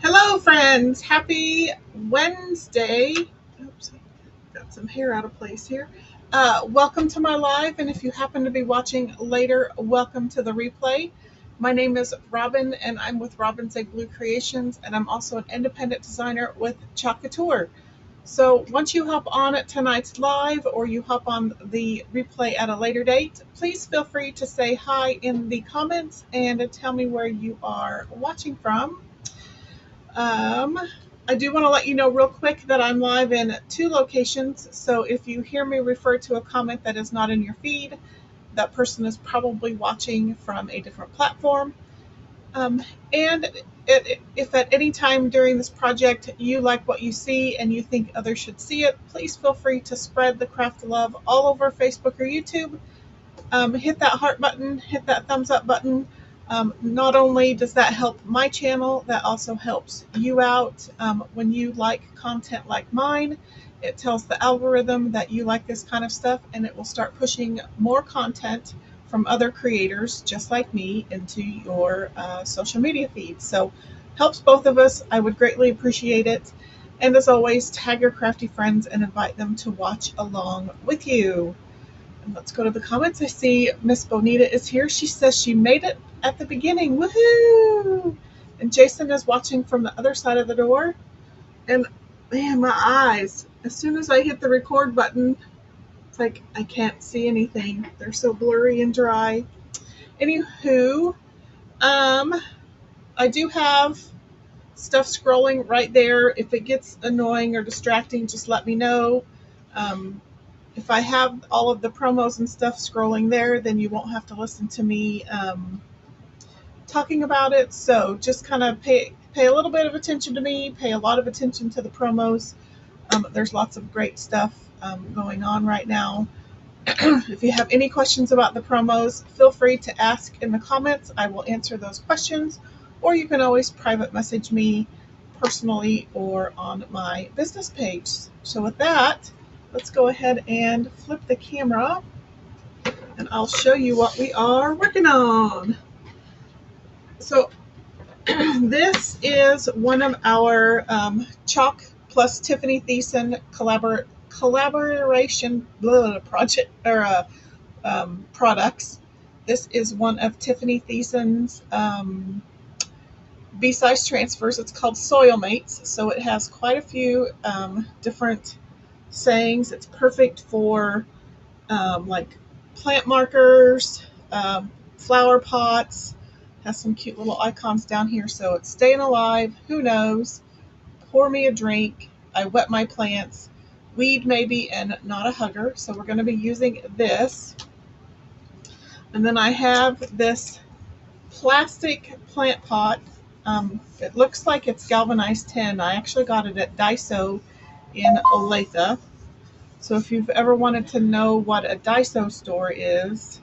Hello, friends. Happy Wednesday. Oops, I got some hair out of place here. Welcome to my live, and if you happen to be watching later, welcome to the replay. My name is Robin, and I'm with Robin's Egg Blue Creations, and I'm also an independent designer with Couture. So once you hop on at tonight's live, or you hop on the replay at a later date, please feel free to say hi in the comments and tell me where you are watching from. I do want to let you know real quick that I'm live in 2 locations. So if you hear me refer to a comment that is not in your feed, that person is probably watching from a different platform. And if at any time during this project you like what you see and you think others should see it, please feel free to spread the craft love all over Facebook or YouTube. Hit that heart button, hit that thumbs up button. Not only does that help my channel, that also helps you out. When you like content like mine, it tells the algorithm that you like this kind of stuff, and it will start pushing more content from other creators just like me into your social media feed. So helps both of us. I would greatly appreciate it. And as always, tag your crafty friends and invite them to watch along with you. Let's go to the comments. I see Miss Bonita is here. She says she made it at the beginning. Woohoo! And Jason is watching from the other side of the door. And man, my eyes. As soon as I hit the record button, it's like I can't see anything. They're so blurry and dry. Anywho, I do have stuff scrolling right there. If it gets annoying or distracting, just let me know. If I have all of the promos and stuff scrolling there, then you won't have to listen to me talking about it. So just kind of pay a little bit of attention to me, pay a lot of attention to the promos. There's lots of great stuff going on right now. If you have any questions about the promos, feel free to ask in the comments. I will answer those questions, or you can always private message me personally or on my business page. So with that, let's go ahead and flip the camera and I'll show you what we are working on. So this is one of our Chalk plus Tiffany Thiessen collaboration project or products. This is one of Tiffany Thiessen's B-size transfers. It's called Soil Mates, so it has quite a few different sayings. It's perfect for like plant markers, flower pots. Has some cute little icons down here. So it's staying alive. Who knows? Pour me a drink. I wet my plants. Weed maybe, and not a hugger. So we're going to be using this. And then I have this plastic plant pot. It looks like it's galvanized tin. I actually got it at Daiso in Olathe. So if you've ever wanted to know what a Daiso store is,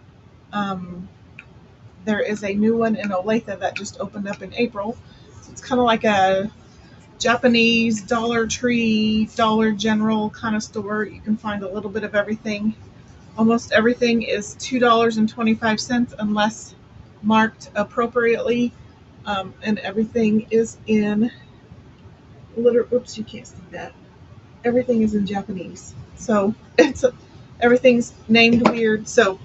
there is a new one in Olathe that just opened up in April. So it's kind of like a Japanese Dollar Tree, Dollar General kind of store. You can find a little bit of everything. Almost everything is $2.25 unless marked appropriately. And everything is in oops, you can't see that. Everything is in Japanese. So everything's named weird. So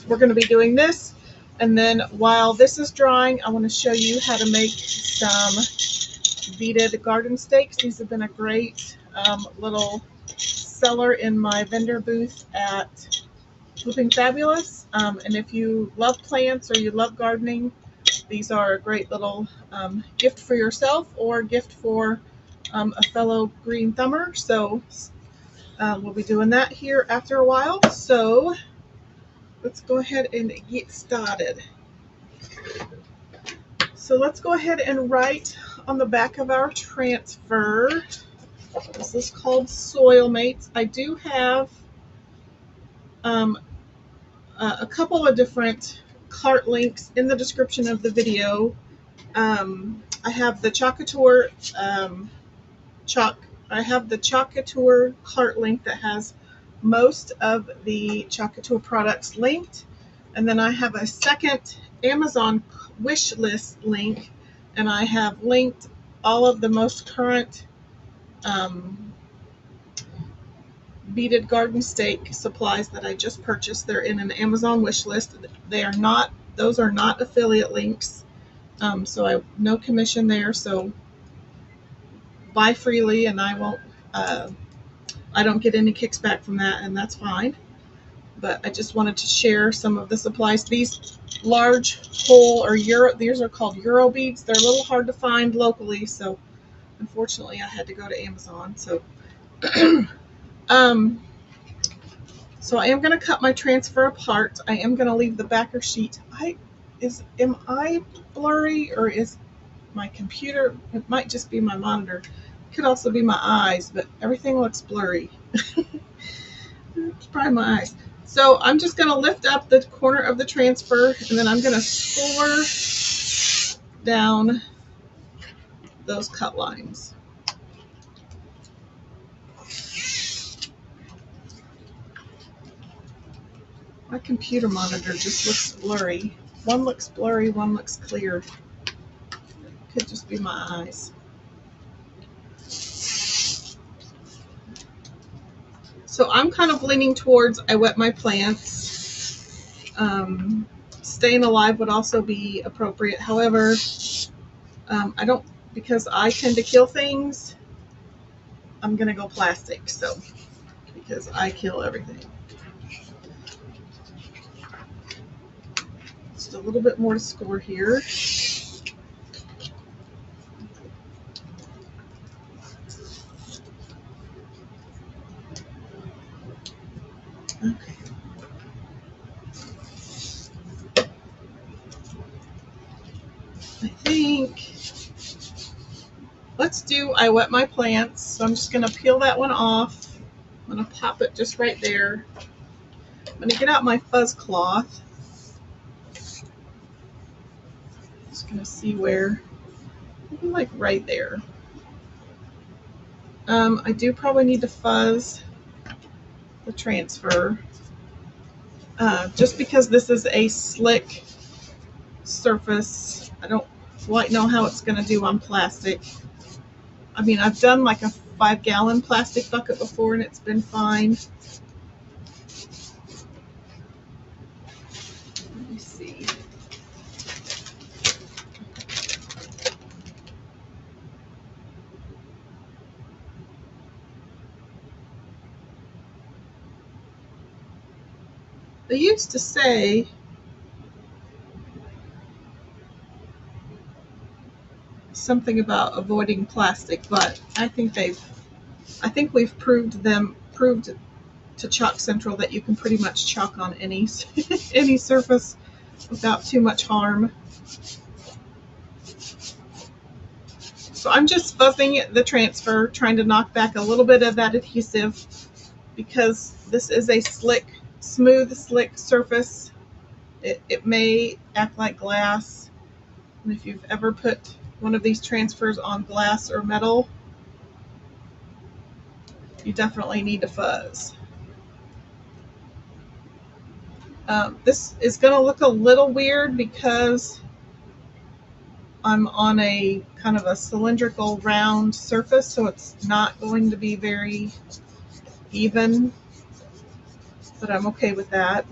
we're going to be doing this. And then while this is drying, I want to show you how to make some beaded garden stakes. These have been a great little seller in my vendor booth at Flipping Fabulous. And if you love plants or you love gardening, these are a great little gift for yourself or gift for a fellow green thumber. So we'll be doing that here after a while. So let's go ahead and get started. So let's go ahead and write on the back of our transfer. This is called Soil Mates. I do have a couple of different cart links in the description of the video. I have the Couture I have the Couture cart link that has most of the Couture products linked, and then I have a second Amazon wish list link, and I have linked all of the most current beaded garden stake supplies that I just purchased. They're in an Amazon wish list. Those are not affiliate links, so I no commission there. So buy freely, and I won't. I don't get any kicks back from that, and that's fine. But I just wanted to share some of the supplies. These large hole or these are called Euro beads. They're a little hard to find locally, so unfortunately I had to go to Amazon. So, so I am going to cut my transfer apart. I am going to leave the backer sheet. Am I blurry, or is my computer? It might just be my monitor. It could also be my eyes, but everything looks blurry. It's probably my eyes. So I'm just going to lift up the corner of the transfer, and then I'm going to score down those cut lines. My computer monitor just looks blurry. One looks blurry, one looks clear. Could just be my eyes. So I'm kind of leaning towards I wet my plants. Staying alive would also be appropriate. However, because I tend to kill things, I'm going to go plastic. So, because I kill everything. Just a little bit more to score here. Okay. I think let's do I wet my plants. So I'm just going to peel that one off. I'm going to pop it just right there. I'm going to get out my fuzz cloth. Just going to see where, maybe like right there. I do probably need to fuzz the transfer. Just because this is a slick surface, I don't quite know how it's going to do on plastic. I mean, I've done like a 5-gallon plastic bucket before, and it's been fine. Let me see. They used to say something about avoiding plastic, but I think we've proved to Chalk Central that you can pretty much chalk on any any surface without too much harm. So I'm just fuzzing the transfer, trying to knock back a little bit of that adhesive because this is a smooth, slick surface. It may act like glass. And if you've ever put one of these transfers on glass or metal, you definitely need to fuzz. This is going to look a little weird because I'm on a kind of a cylindrical round surface, so it's not going to be very even, but I'm okay with that.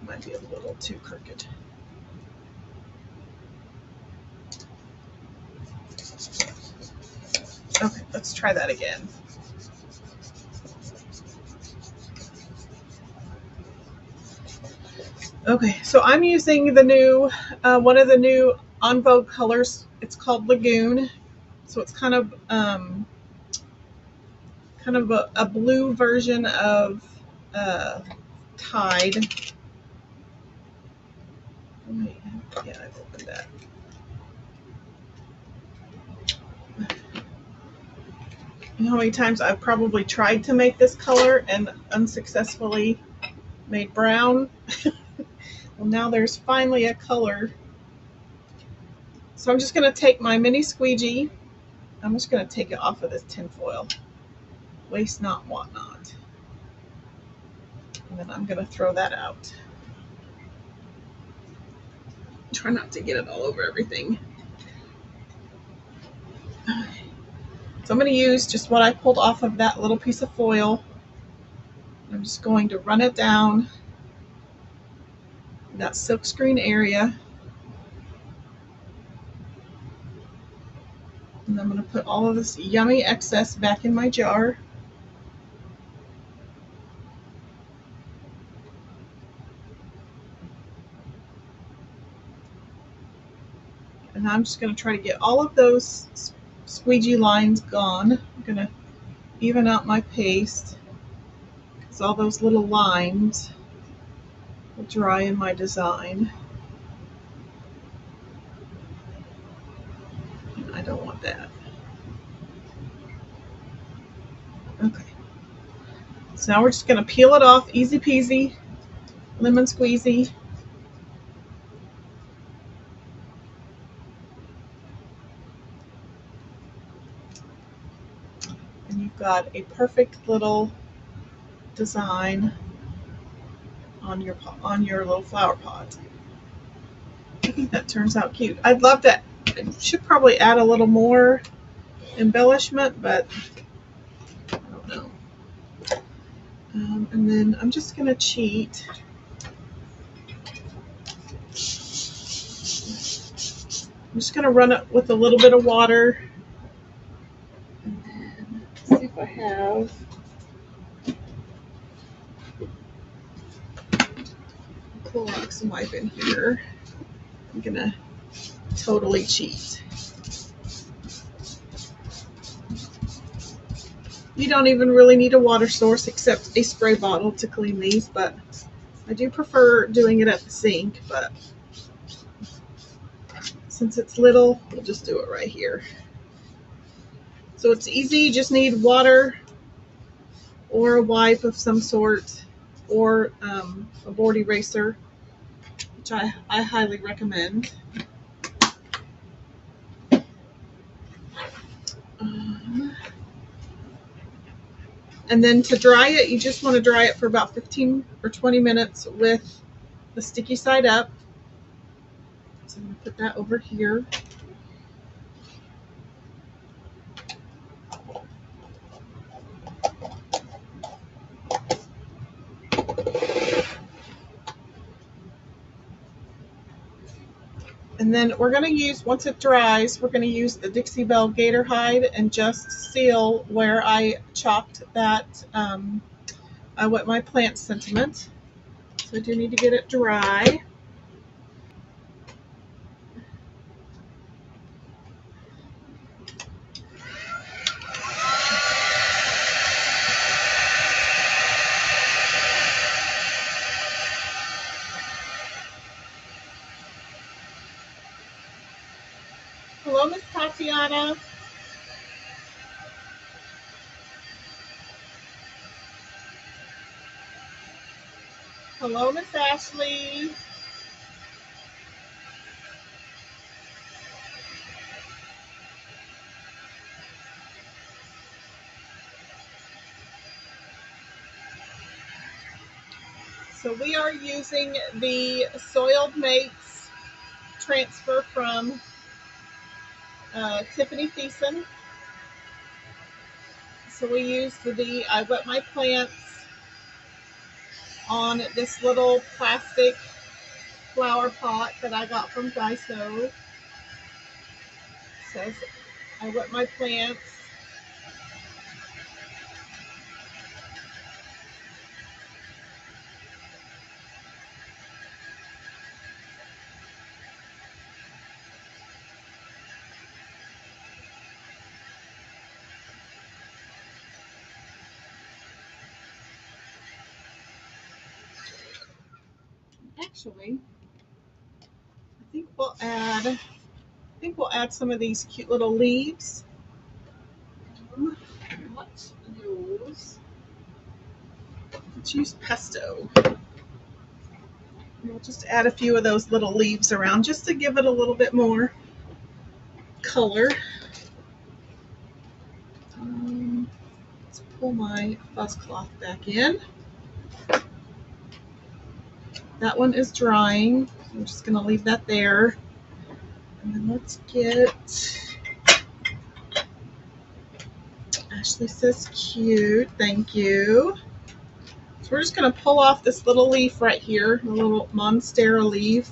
Might be a little too crooked. Okay, let's try that again. Okay, so I'm using the new, one of the new on vogue colors. It's called Lagoon. So it's kind of a blue version of Tide. Wait, yeah, I've opened that. You know how many times I've probably tried to make this color and unsuccessfully made brown? Well, now there's finally a color. So I'm just going to take my mini squeegee. I'm just going to take it off of this tin foil. Waste not, want not. And then I'm going to throw that out. Try not to get it all over everything. So I'm going to use just what I pulled off of that little piece of foil. I'm just going to run it down that silkscreen area. And I'm going to put all of this yummy excess back in my jar. And I'm just going to try to get all of those squeegee lines gone. I'm going to even out my paste because all those little lines will dry in my design. And I don't want that. Okay. So now we're just going to peel it off, easy peasy, lemon squeezy. And you've got a perfect little design on your little flower pot. I think that turns out cute. I'd love to. I should probably add a little more embellishment, but I don't know. And then I'm just going to cheat. I'm just going to run it with a little bit of water. And then see if I have. Clorox wipe in here. I'm going to totally cheat. You don't even really need a water source except a spray bottle to clean these, but I do prefer doing it at the sink, but since it's little, we'll just do it right here. So it's easy, you just need water or a wipe of some sort or a board eraser, which I highly recommend. And then to dry it, you just want to dry it for about 15 or 20 minutes with the sticky side up. So I'm going to put that over here. And And then we're going to use, once it dries, we're going to use the Dixie Belle gator hide and just seal where I chalked that I wet my plant sentiment. So I do need to get it dry. Hello, Miss Tatiana. Hello, Miss Ashley. So we are using the Soiled Mates transfer from Tiffany Thiessen. So we used the I Wet My Plants on this little plastic flower pot that I got from Daiso. It says I Wet My Plants. Actually, I think we'll add some of these cute little leaves. Let's use pesto. We'll just add a few of those little leaves around just to give it a little bit more color. Let's pull my fuzz cloth back in. That one is drying. I'm just going to leave that there. And then let's get, Ashley says cute, thank you. So we're just going to pull off this little leaf right here, a little Monstera leaf.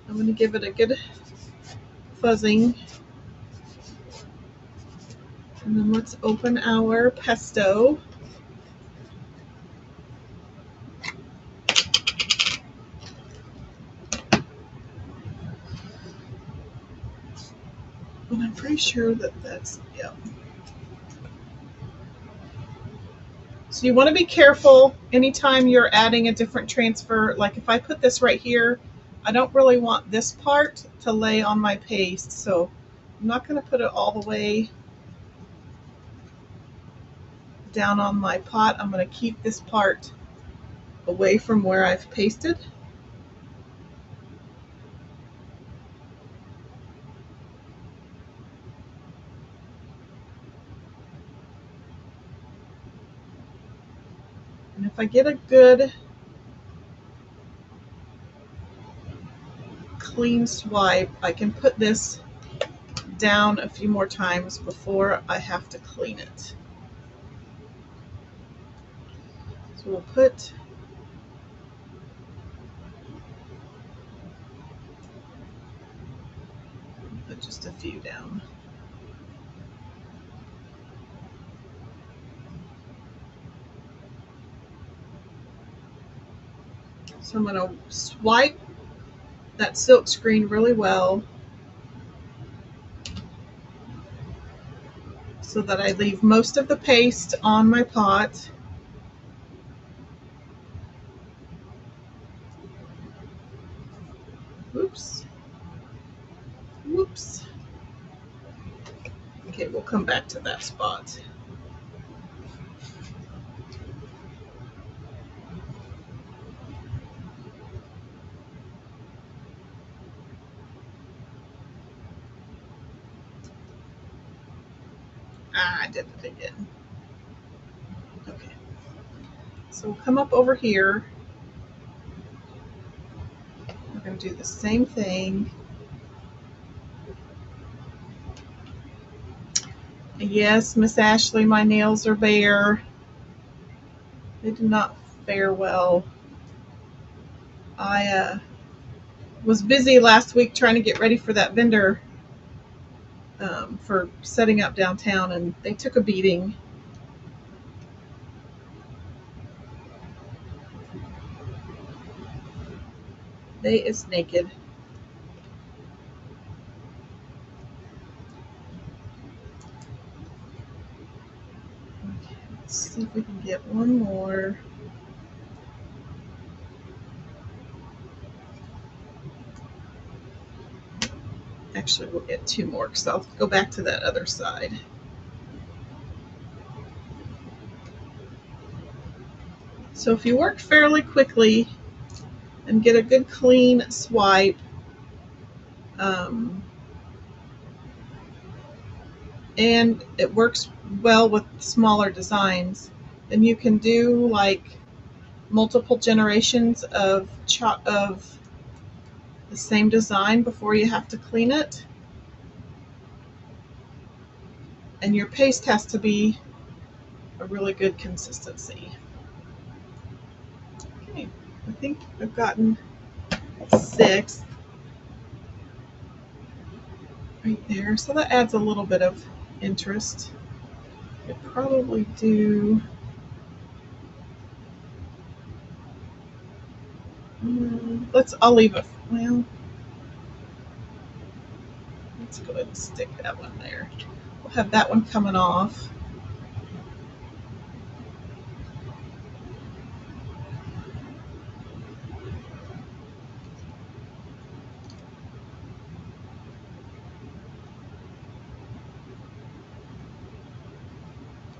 I'm going to give it a good fuzzing. And then let's open our pesto. And I'm pretty sure that that's, yeah. So you want to be careful anytime you're adding a different transfer. Like if I put this right here, I don't really want this part to lay on my paste. So I'm not going to put it all the way down on my pot. I'm going to keep this part away from where I've pasted. And if I get a good clean swipe, I can put this down a few more times before I have to clean it. So we'll put just a few down. So I'm going to swipe that silk screen really well so that I leave most of the paste on my pot. Oops. Whoops. Okay, we'll come back to that spot. I did it again. Okay. So we'll come up over here. We're going to do the same thing. Yes, Miss Ashley, my nails are bare. They do not fare well. I Was busy last week trying to get ready for that vendor for setting up downtown, and they took a beating. They is naked. Okay, let's see if we can get one more. Actually, we'll get two more because I'll go back to that other side. So if you work fairly quickly and get a good clean swipe, and it works well with smaller designs, then you can do like multiple generations of the same design before you have to clean it. And your paste has to be a really good consistency. Okay, I think I've gotten 6 right there, so that adds a little bit of interest. I probably do. I'll leave it. Well, let's go ahead and stick that one there. We'll have that one coming off.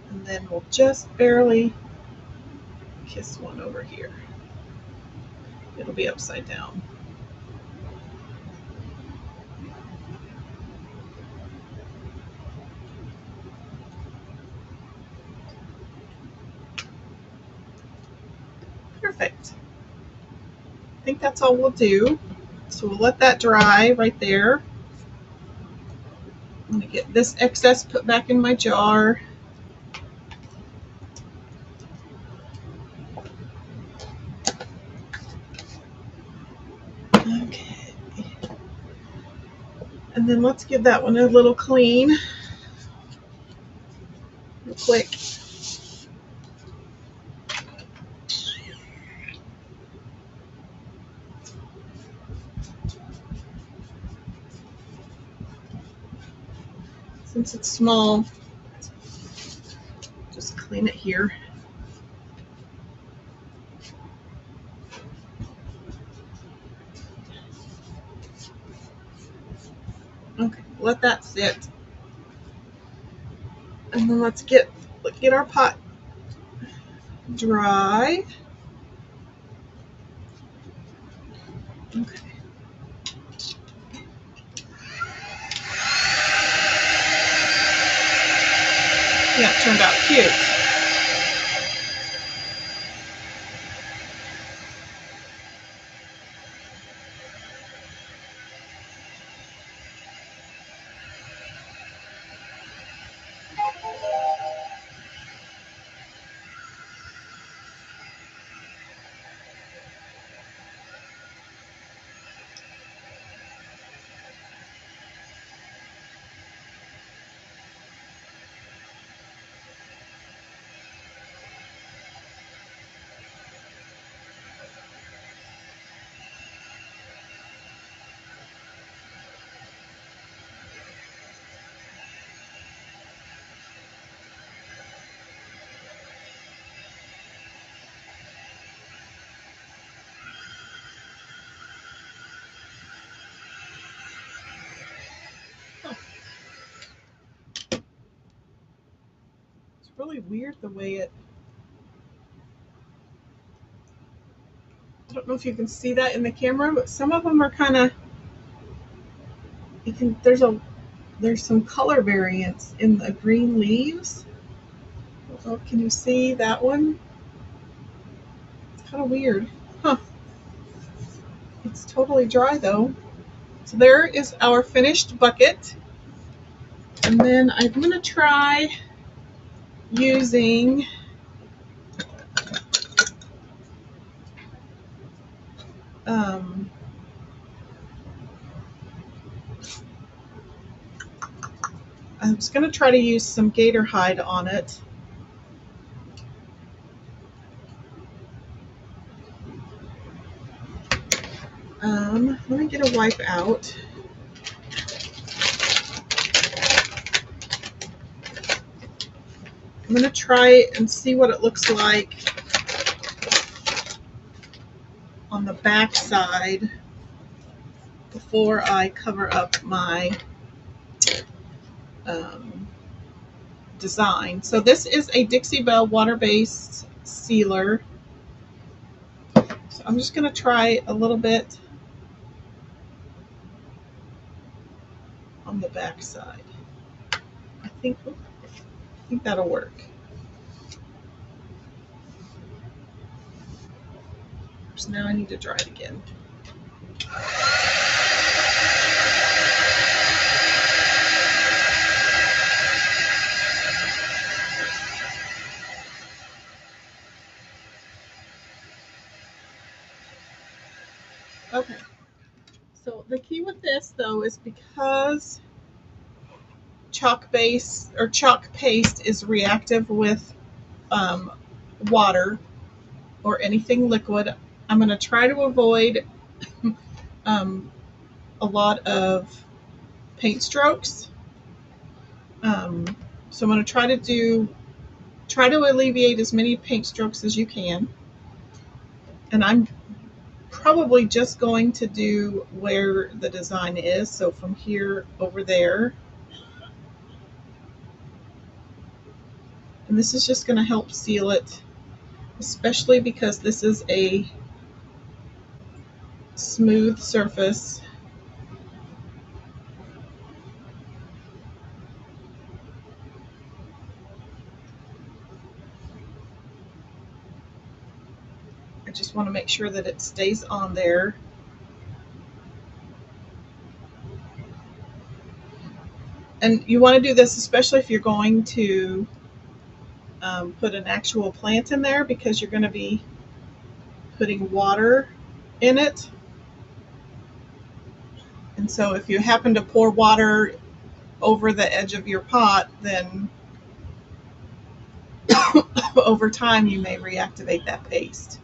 And then we'll just barely kiss one over here. It'll be upside down. Perfect. I think that's all we'll do. So we'll let that dry right there. I'm going to get this excess put back in my jar. Okay. And then let's give that one a little clean real quick. Since it's small, just clean it here. Okay, let that sit. And then let's get our pot dry. Okay. Yeah, it turned out cute. It's really weird the way it. I don't know if you can see that in the camera, but some of them are kind of. There's some color variance in the green leaves. Oh, can you see that one? It's kind of weird. Huh. It's totally dry though. So there is our finished bucket. And then I'm going to try using I'm just going to try to use some gator hide on it. Let me get a wipe out. I'm going to try and see what it looks like on the back side before I cover up my design. So this is a Dixie Belle water-based sealer. So I'm just going to try a little bit on the back side. I think that'll work. So now I need to dry it again. Okay. So the key with this though is because chalk base or chalk paste is reactive with water or anything liquid, I'm going to try to avoid a lot of paint strokes. So I'm going to try to alleviate as many paint strokes as you can. And I'm probably just going to do where the design is. So from here over there. And this is just going to help seal it, especially because this is a smooth surface. I just want to make sure that it stays on there. And you want to do this especially if you're going to put an actual plant in there, because you're going to be putting water in it. And so if you happen to pour water over the edge of your pot, then over time you may reactivate that paste.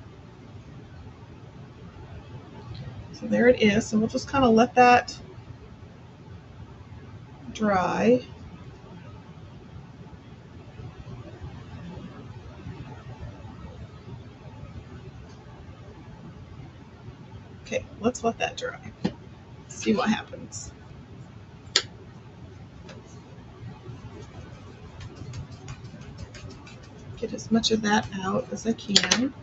So there it is. So we'll just kind of let that dry. Okay, let's let that dry. See what happens. Get as much of that out as I can.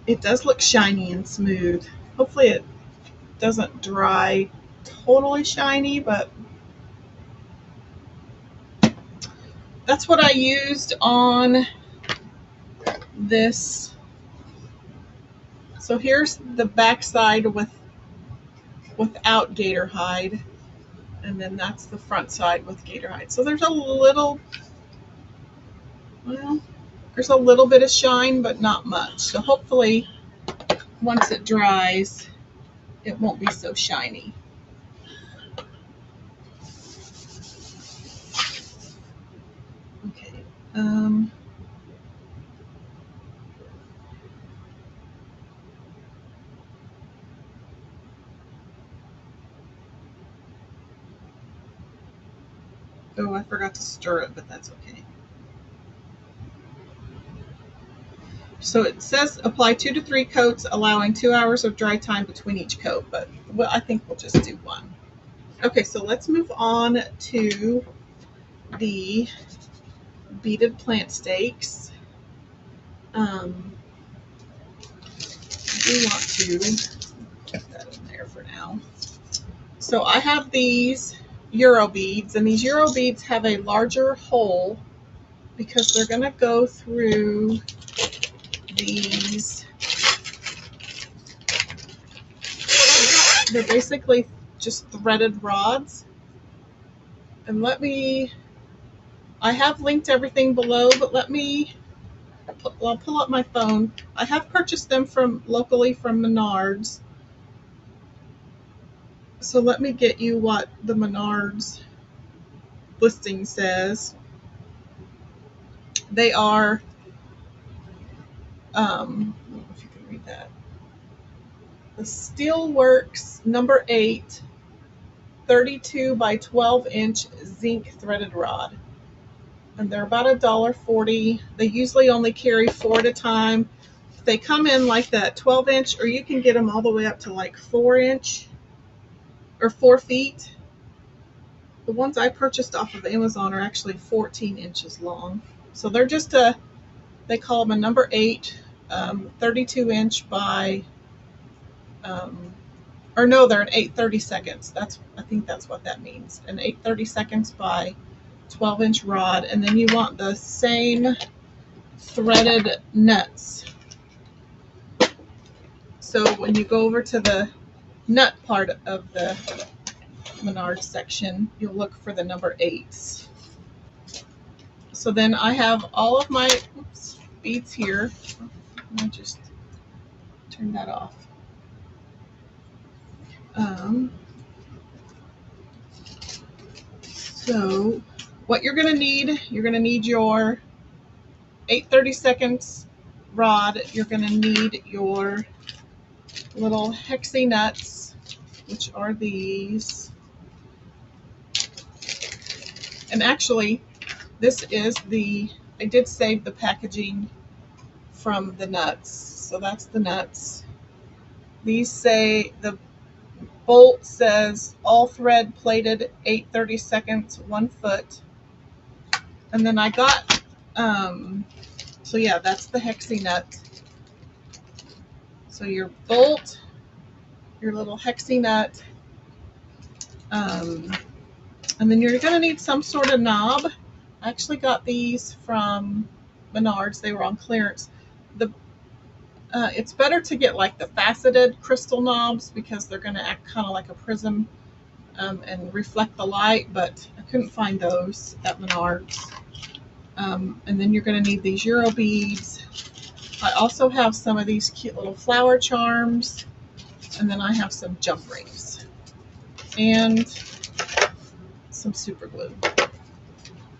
It does look shiny and smooth. Hopefully it doesn't dry totally shiny, but that's what I used on this. So here's the back side without gator hide, and then that's the front side with gator hide. So there's a little bit of shine, but not much. So hopefully once it dries, it won't be so shiny. Okay. Oh, I forgot to stir it, but that's okay. So it says apply 2 to 3 coats, allowing 2 hours of dry time between each coat, but I think we'll just do one. Okay, so let's move on to the beaded plant stakes. I do want to put that in there for now. So I have these Euro beads, and these Euro beads have a larger hole because they're going to go through these. They're basically just threaded rods. And I have linked everything below, but I'll pull up my phone. I have purchased them locally from Menards. So let me get you what the Menards listing says. They are, I don't know if you can read that. The Steelworks number 8, 32 by 12 inch zinc threaded rod. And they're about $1.40. They usually only carry 4 at a time. They come in like that 12 inch, or you can get them all the way up to like 4 inch or 4 feet. The ones I purchased off of Amazon are actually 14 inches long. So they're just they call them a number 8, 32 inch by, or no, they're an 8/32. I think that's what that means. An 8/32 by 12 inch rod. And then you want the same threaded nuts. So when you go over to the nut part of the Menards section, you'll look for the number 8s. So then I have all of my beads here. I just turn that off. So what you're going to need your 8/32 rod. You're going to need your little hexie nuts, which are these. And actually, this is I did save the packaging from the nuts. So that's the nuts. These say, the bolt says all thread plated 8/32, 1 foot. And then I got, so yeah, that's the hexie nut. So your bolt, your little hexie nut, and then you're going to need some sort of knob. I actually got these from Menards. They were on clearance. It's better to get like the faceted crystal knobs because they're going to act kind of like a prism and reflect the light, but I couldn't find those at Menards. And then you're going to need these Euro beads. I also have some of these cute little flower charms, and then I have some jump rings and some super glue.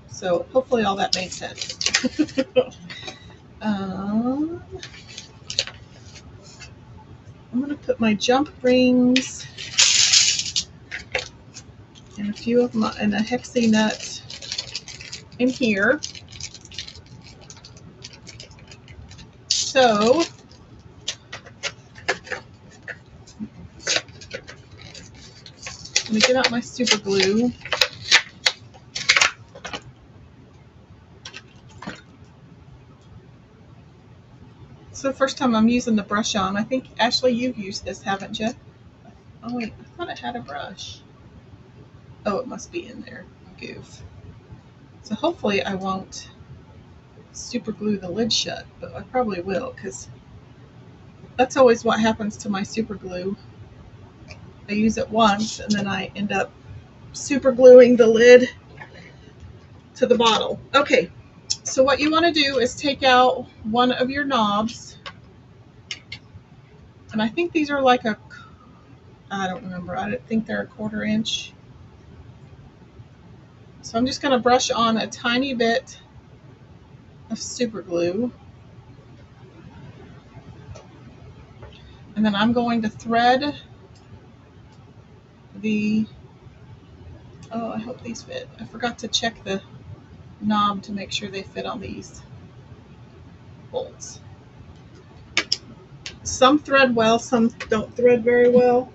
So hopefully all that made sense. I'm going to put my jump rings and a few of my, and a hexie nut in here. So let me get out my super glue. So the first time I'm using the brush on. I think, Ashley, you've used this, haven't you? Oh wait, I thought it had a brush. Oh, it must be in there. Goof. So hopefully I won't super glue the lid shut, but I probably will, because that's always what happens to my super glue. I use it once and then I end up super gluing the lid to the bottle. Okay, so what you want to do is take out one of your knobs, and I think these are like I don't remember, I think they're 1/4 inch. So I'm just going to brush on a tiny bit of super glue, and then I'm going to thread the, oh, I hope these fit. I forgot to check the knob to make sure they fit on these bolts. Some thread well, some don't thread very well.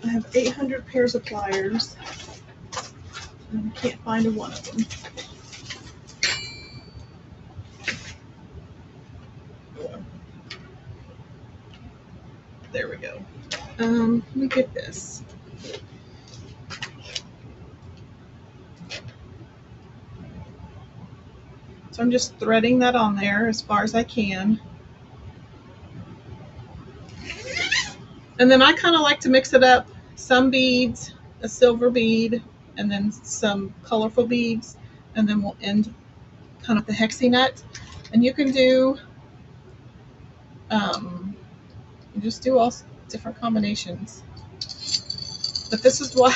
I have 800 pairs of pliers, and I can't find one of them. There we go. Let me get this. So I'm just threading that on there as far as I can. And then I kind of like to mix it up. Some beads, a silver bead, and then some colorful beads. And then we'll end kind of the hexie nut. And you can do You just do all different combinations. But this is why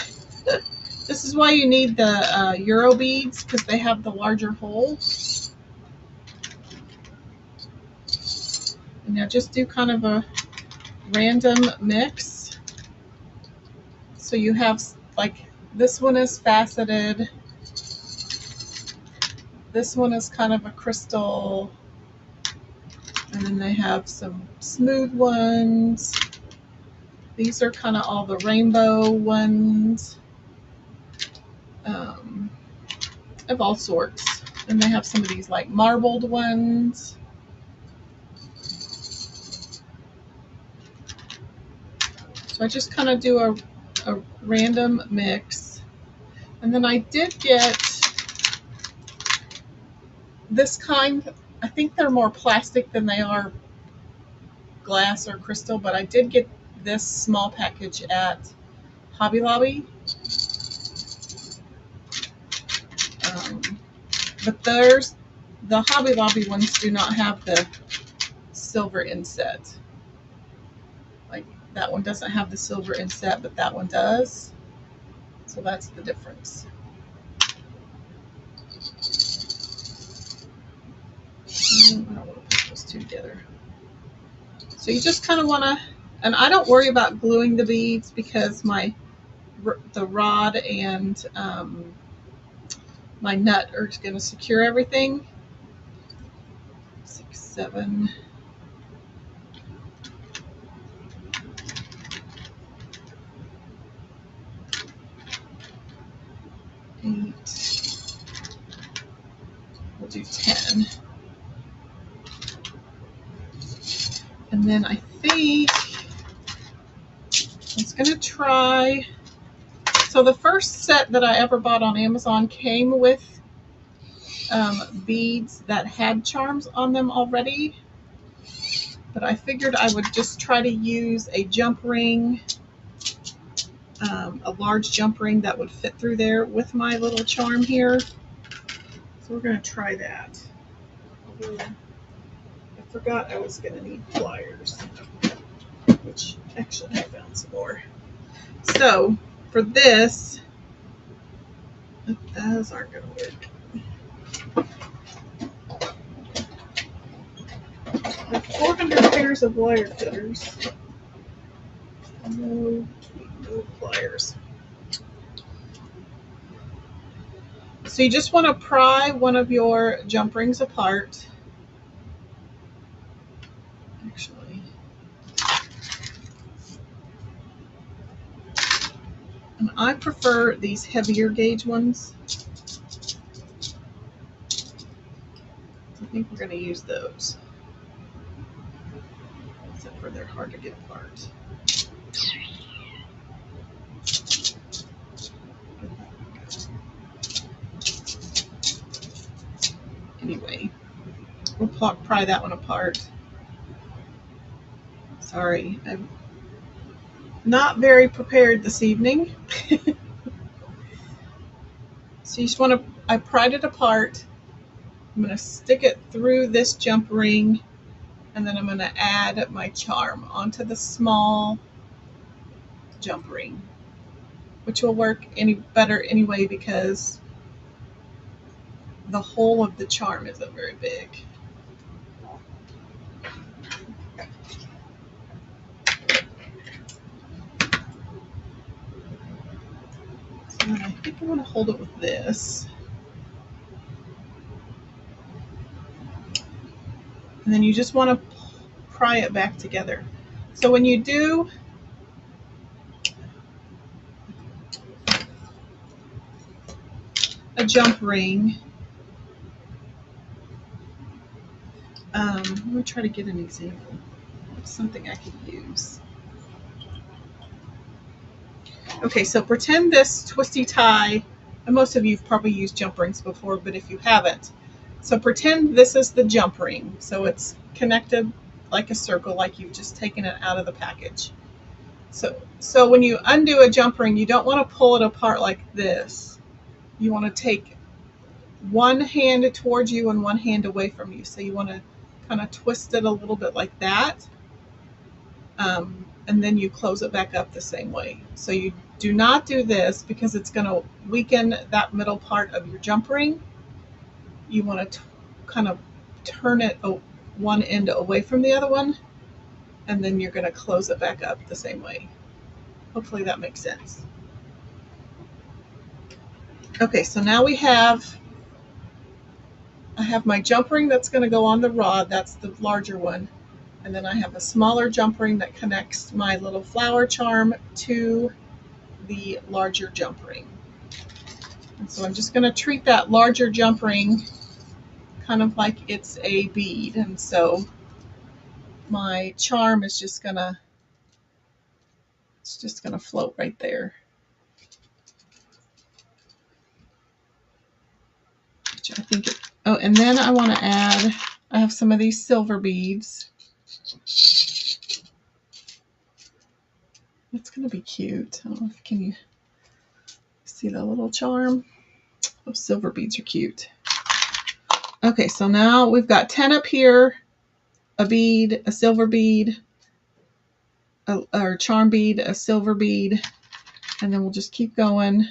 this is why you need the Euro beads, because they have the larger hole. And now just do kind of a random mix. So you have, like, this one is faceted. This one is kind of a crystal. And then they have some smooth ones. These are kind of all the rainbow ones. Of all sorts. And they have some of these like marbled ones. So I just kind of do a random mix. And then I did get this kind. I think they're more plastic than they are glass or crystal, but I did get this small package at Hobby Lobby. But the Hobby Lobby ones do not have the silver inset. Like, that one doesn't have the silver inset, but that one does. So that's the difference. I don't want to put those two together. So you just kind of want to, and I don't worry about gluing the beads because the rod and my nut are going to secure everything. 6, 7, 8. We'll do 10. And then I think I was going to try. So the first set that I ever bought on Amazon came with beads that had charms on them already. But I figured I would just try to use a jump ring, a large jump ring that would fit through there with my little charm here. So we're going to try that. I forgot I was going to need pliers, which actually I found some more. So for this, those aren't going to work. There are 400 pairs of wire cutters. No pliers. So you just want to pry one of your jump rings apart. Actually, and I prefer these heavier gauge ones. I think we're going to use those. Except for they're hard to get apart. Anyway, we'll pry that one apart. Sorry, I'm not very prepared this evening. So you just want to, I pried it apart. I'm going to stick it through this jump ring, and then I'm going to add my charm onto the small jump ring, which will work any better anyway because the hole of the charm isn't very big. So I think I want to hold it with this. And then you just want to pry it back together. So when you do a jump ring, let me try to get an example of something I could use. Okay, so pretend this twisty tie, and most of you have probably used jump rings before, but if you haven't, so pretend this is the jump ring. So it's connected like a circle, like you've just taken it out of the package. So when you undo a jump ring, you don't want to pull it apart like this. You want to take one hand towards you and one hand away from you. So you want to kind of twist it a little bit like that. And then you close it back up the same way. So you do not do this because it's going to weaken that middle part of your jump ring. You want to kind of turn it one end away from the other one, and then you're going to close it back up the same way. Hopefully that makes sense. Okay, so now I have my jump ring that's going to go on the rod. That's the larger one. And then I have a smaller jump ring that connects my little flower charm to the larger jump ring. And so I'm just going to treat that larger jump ring kind of like it's a bead. And so my charm is just going to float right there. Which I think oh, and then I want to add, I have some of these silver beads. It's going to be cute. I don't know if can you see the little charm? Those silver beads are cute. Okay, so now we've got 10 up here, a bead, a silver bead, or charm bead, a silver bead, and then we'll just keep going.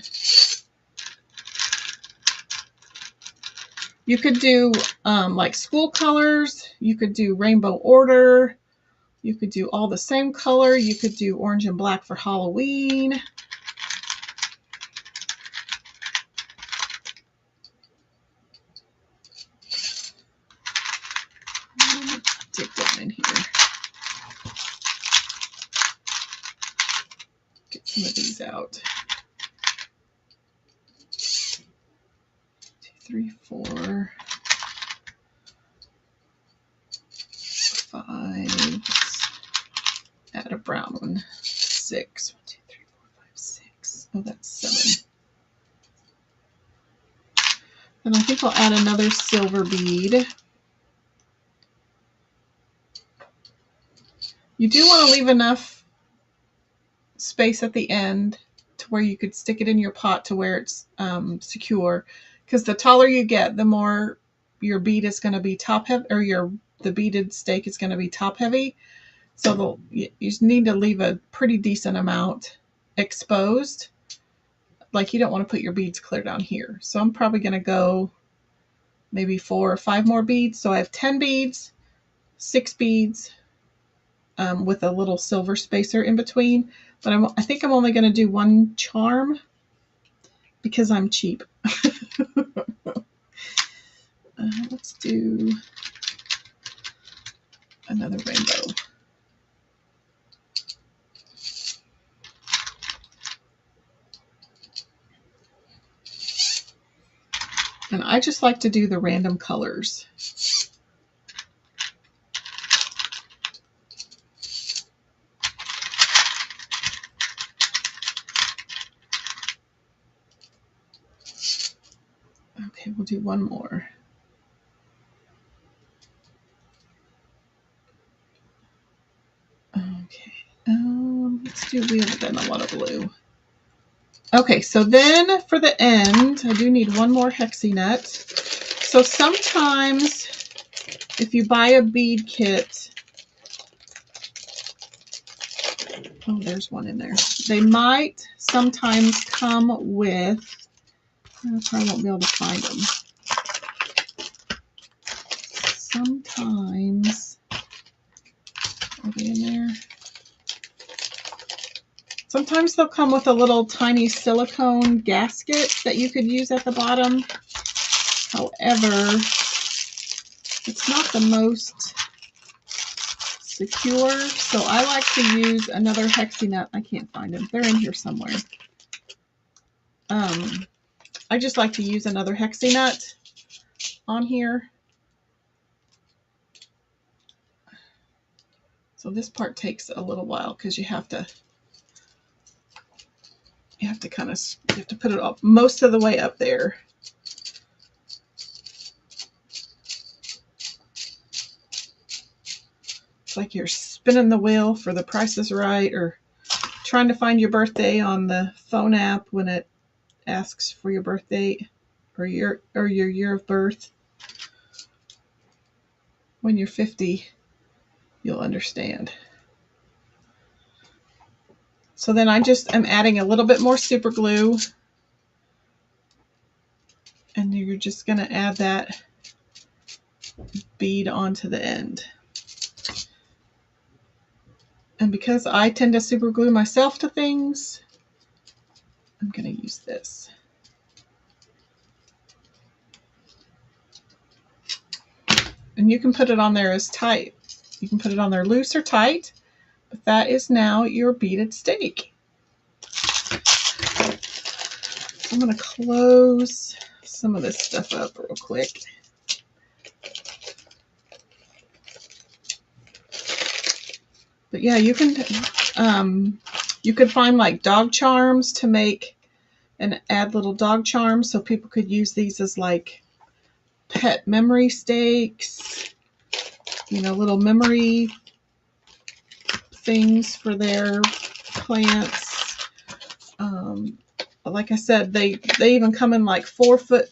You could do like school colors. You could do rainbow order. You could do all the same color. You could do orange and black for Halloween. Dig down in here. Get some of these out. 2, 3, 4, 5. Add a brown one. 6. 1, 2, 3, 4, 5, 6. Oh, that's 7. And I think I'll add another silver bead. You do want to leave enough space at the end to where you could stick it in your pot to where it's secure. Because the taller you get, the more your bead is going to be top heavy, or the beaded stake is going to be top heavy. So you need to leave a pretty decent amount exposed. Like you don't want to put your beads clear down here. So I'm probably going to go maybe 4 or 5 more beads. So I have 10 beads, 6 beads with a little silver spacer in between. But I think I'm only going to do 1 charm because I'm cheap. Let's do another rainbow. And I just like to do the random colors. Okay, we'll do 1 more. Okay, let's do Wheel Then a lot of blue. Okay, so then for the end, I do need 1 more hexie nut. So sometimes if you buy a bead kit, oh, there's one in there. They might sometimes come with, I probably won't be able to find them. Sometimes, are they in there? Sometimes they'll come with a little tiny silicone gasket that you could use at the bottom. However, it's not the most secure, so I like to use another hexie nut. I can't find them. They're in here somewhere. I just like to use another hexie nut on here. So this part takes a little while because you have to put it up most of the way up there. It's like you're spinning the wheel for The Price is Right, or trying to find your birthday on the phone app when it asks for your birthday or your year of birth. When you're 50, you'll understand. So then I just am adding a little bit more super glue, and you're just going to add that bead onto the end. And because I tend to super glue myself to things, I'm going to use this. And you can put it on there as tight. You can put it on there loose or tight, but that is now your beaded stake. I'm going to close some of this stuff up real quick. But yeah, you could find like dog charms to make and add little dog charms, so people could use these as like pet memory stakes, you know, little memory things for their plants. Like I said, they even come in like 4-foot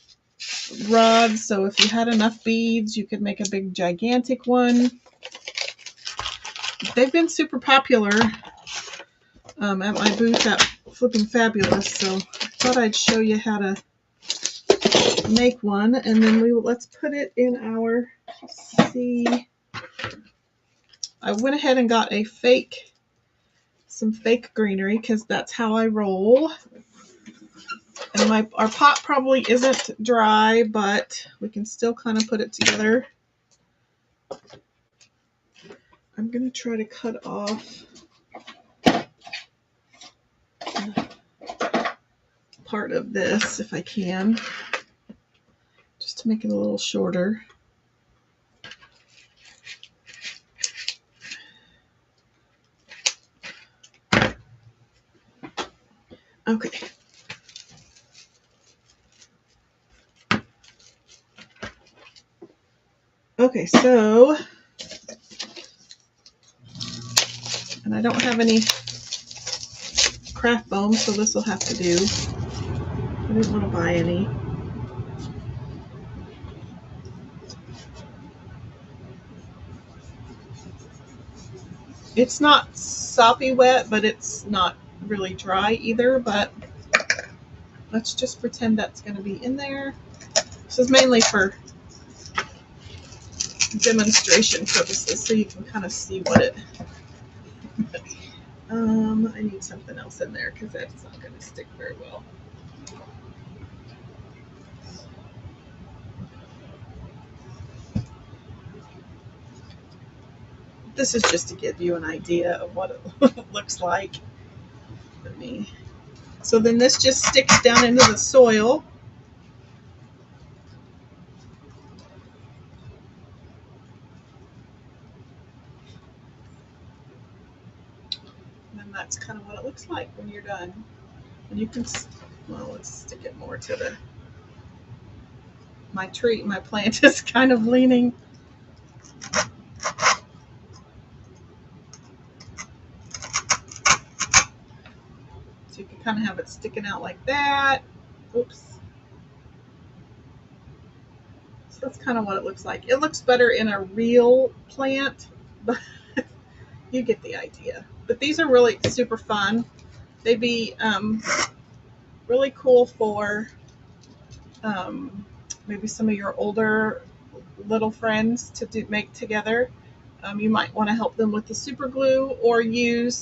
rods, so if you had enough beads, you could make a big gigantic one. They've been super popular at my booth at Flipping Fabulous, so I thought I'd show you how to make one, and then let's put it in our, see, I went ahead and got some fake greenery, because that's how I roll. And our pot probably isn't dry, but we can still kind of put it together. I'm going to try to cut off part of this if I can, just to make it a little shorter. Okay. Okay, so, and I don't have any craft foam, so this will have to do. I didn't want to buy any. It's not soppy wet, but it's not really dry either, but let's just pretend that's going to be in there. This is mainly for demonstration purposes, so you can kind of see what it... I need something else in there because that's not going to stick very well. This is just to give you an idea of what it looks like for me. So then this just sticks down into the soil. And that's kind of what it looks like when you're done. And you can, well, let's stick it more to my tree. My plant is kind of leaning. So you can kind of have it sticking out like that. Oops. So that's kind of what it looks like. It looks better in a real plant, but you get the idea. But these are really super fun. They'd be really cool for maybe some of your older little friends to make together. You might want to help them with the super glue, or you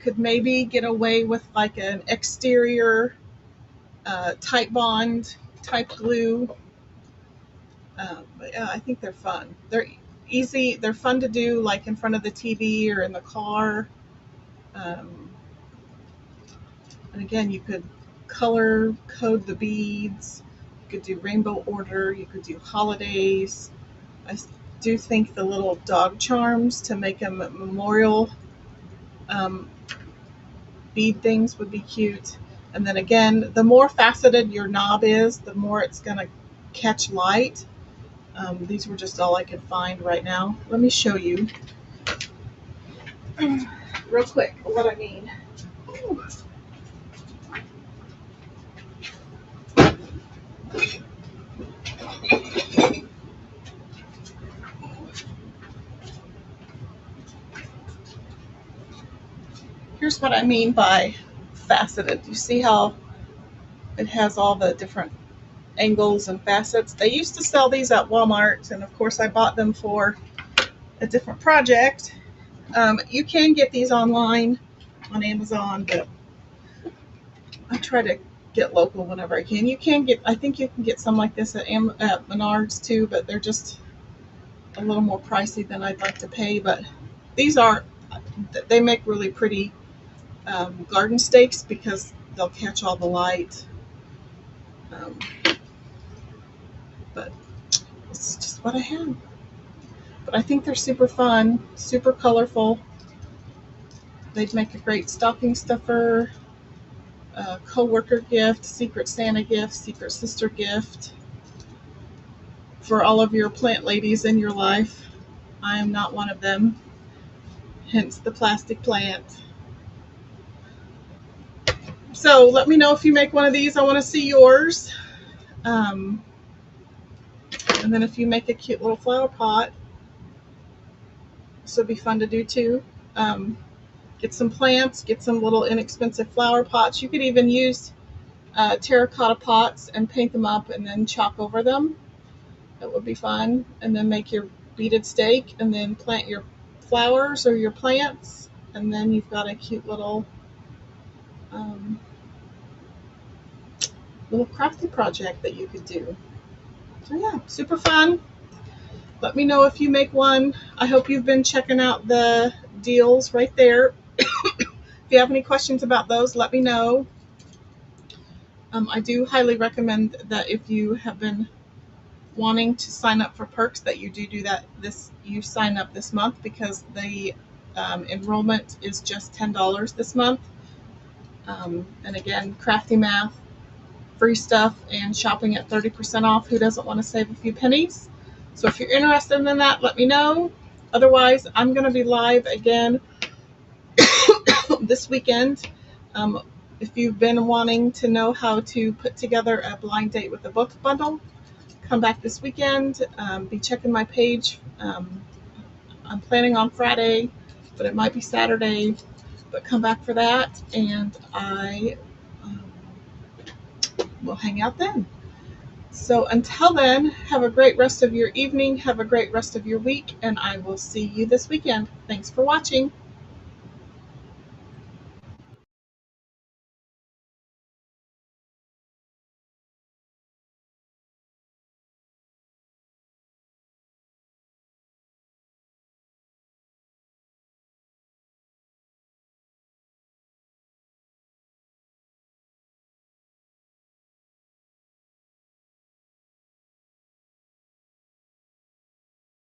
could maybe get away with like an exterior type bond type glue. But yeah, I think they're fun. They're easy. They're fun to do like in front of the TV or in the car. And again, you could color code the beads. You could do rainbow order. You could do holidays. I do think the little dog charms to make them memorial bead things would be cute. And then again, the more faceted your knob is, the more it's going to catch light. These were just all I could find right now. Let me show you real quick what I mean. Ooh. here's what I mean by faceted. You see how it has all the different angles and facets? They used to sell these at Walmart, and of course I bought them for a different project. You can get these online on Amazon, but I try to get local whenever I can. You can get, I think you can get some like this at Menards too, but they're just a little more pricey than I'd like to pay. But these are, they make really pretty garden stakes because they'll catch all the light. But it's just what I have. But I think they're super fun, super colorful. They'd make a great stocking stuffer, co-worker gift, secret Santa gift, secret sister gift for all of your plant ladies in your life. I am not one of them, hence the plastic plant. So let me know if you make one of these. I want to see yours. And then if you make a cute little flower pot, this would be fun to do too. Get some plants, get some little inexpensive flower pots. You could even use terracotta pots and paint them up and then chalk over them. That would be fun. And then make your beaded stake and then plant your flowers or your plants. And then you've got a cute little crafty project that you could do. So yeah, super fun. Let me know if you make one. I hope you've been checking out the deals right there. If you have any questions about those, let me know. I do highly recommend that if you have been wanting to sign up for perks, that you do that. You sign up this month because the enrollment is just $10 this month. And again, crafty math, free stuff, and shopping at 30% off. Who doesn't want to save a few pennies? So if you're interested in that, let me know. Otherwise, I'm going to be live again this weekend. If you've been wanting to know how to put together a blind date with a book bundle, come back this weekend. Be checking my page. I'm planning on Friday, but it might be Saturday. But come back for that, and I will hang out then. So until then, have a great rest of your evening. Have a great rest of your week, and I will see you this weekend. Thanks for watching.